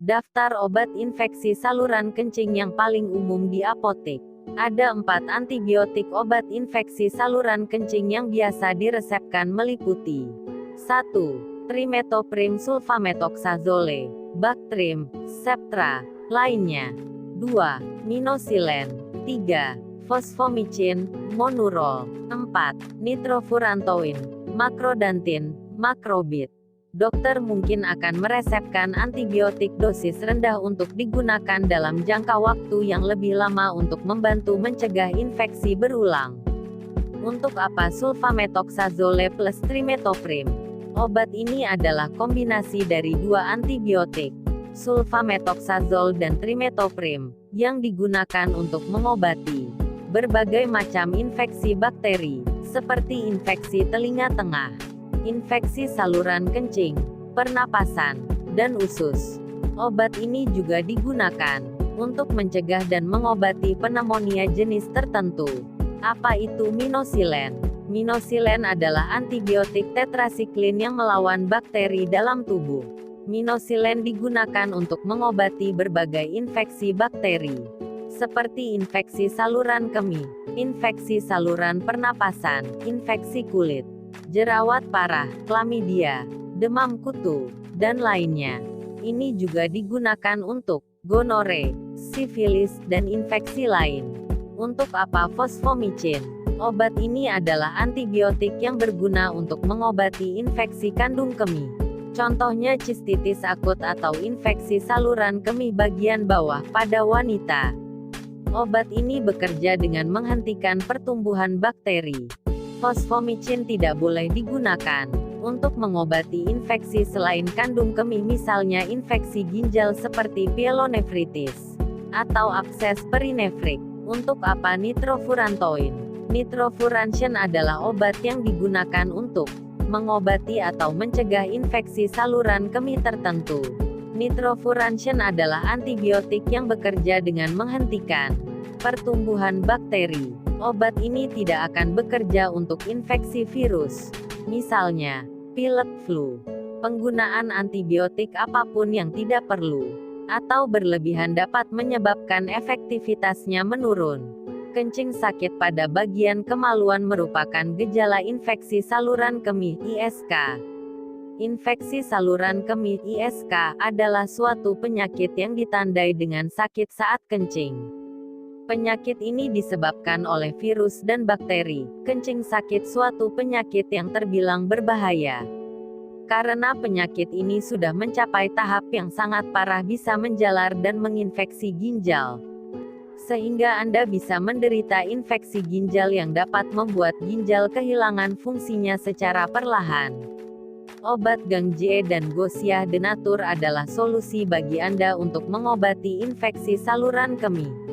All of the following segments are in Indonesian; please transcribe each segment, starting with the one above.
Daftar obat infeksi saluran kencing yang paling umum di apotek. Ada 4 antibiotik obat infeksi saluran kencing yang biasa diresepkan meliputi 1. Trimetoprim sulfamethoxazole, Bactrim, Septra, lainnya 2. Minoxidil 3. Fosfomycin, Monurol 4. Nitrofurantoin, Macrodantin, Macrobid. Dokter mungkin akan meresepkan antibiotik dosis rendah untuk digunakan dalam jangka waktu yang lebih lama untuk membantu mencegah infeksi berulang. Untuk apa sulfamethoxazole plus trimetoprim? Obat ini adalah kombinasi dari 2 antibiotik, sulfamethoxazole dan trimetoprim, yang digunakan untuk mengobati berbagai macam infeksi bakteri, seperti infeksi telinga tengah, infeksi saluran kencing, pernapasan, dan usus. Obat ini juga digunakan untuk mencegah dan mengobati pneumonia jenis tertentu. Apa itu minoxidil? Minoxidil adalah antibiotik tetrasiklin yang melawan bakteri dalam tubuh. Minoxidil digunakan untuk mengobati berbagai infeksi bakteri, seperti infeksi saluran kemih, infeksi saluran pernapasan, infeksi kulit, jerawat parah, klamidia, demam kutu, dan lainnya. Ini juga digunakan untuk gonore, sifilis, dan infeksi lain. Untuk apa fosfomycin? Obat ini adalah antibiotik yang berguna untuk mengobati infeksi kandung kemih. Contohnya sistitis akut atau infeksi saluran kemih bagian bawah pada wanita. Obat ini bekerja dengan menghentikan pertumbuhan bakteri. Fosfomycin tidak boleh digunakan untuk mengobati infeksi selain kandung kemih, misalnya infeksi ginjal seperti pyelonefritis atau abses perinefrik. Untuk apa nitrofurantoin? Nitrofurantoin adalah obat yang digunakan untuk mengobati atau mencegah infeksi saluran kemih tertentu. Nitrofurantoin adalah antibiotik yang bekerja dengan menghentikan pertumbuhan bakteri. Obat ini tidak akan bekerja untuk infeksi virus, misalnya pilek flu. Penggunaan antibiotik apapun yang tidak perlu atau berlebihan dapat menyebabkan efektivitasnya menurun. Kencing sakit pada bagian kemaluan merupakan gejala infeksi saluran kemih (ISK). Infeksi saluran kemih (ISK) adalah suatu penyakit yang ditandai dengan sakit saat kencing. Penyakit ini disebabkan oleh virus dan bakteri. Kencing sakit suatu penyakit yang terbilang berbahaya. Karena penyakit ini sudah mencapai tahap yang sangat parah, bisa menjalar dan menginfeksi ginjal. Sehingga Anda bisa menderita infeksi ginjal yang dapat membuat ginjal kehilangan fungsinya secara perlahan. Obat Gangjie dan Gosia Denatur adalah solusi bagi Anda untuk mengobati infeksi saluran kemih.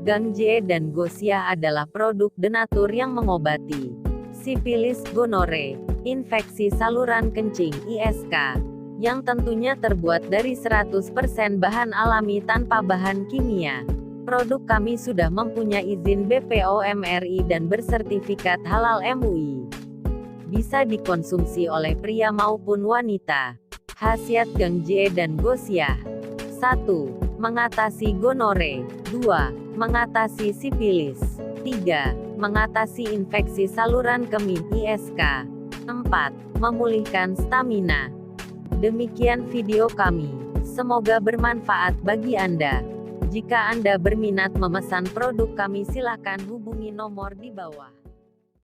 Gangjie dan Gosia adalah produk Denatur yang mengobati sifilis, gonore, infeksi saluran kencing (ISK), yang tentunya terbuat dari 100% bahan alami tanpa bahan kimia. Produk kami sudah mempunyai izin BPOM RI dan bersertifikat halal MUI. Bisa dikonsumsi oleh pria maupun wanita. Khasiat Gangjie dan Gosia: 1. Mengatasi gonore. 2. Mengatasi sifilis. 3. Mengatasi infeksi saluran kemih (ISK). 4. Memulihkan stamina. Demikian video kami. Semoga bermanfaat bagi Anda. Jika Anda berminat memesan produk kami, silakan hubungi nomor di bawah.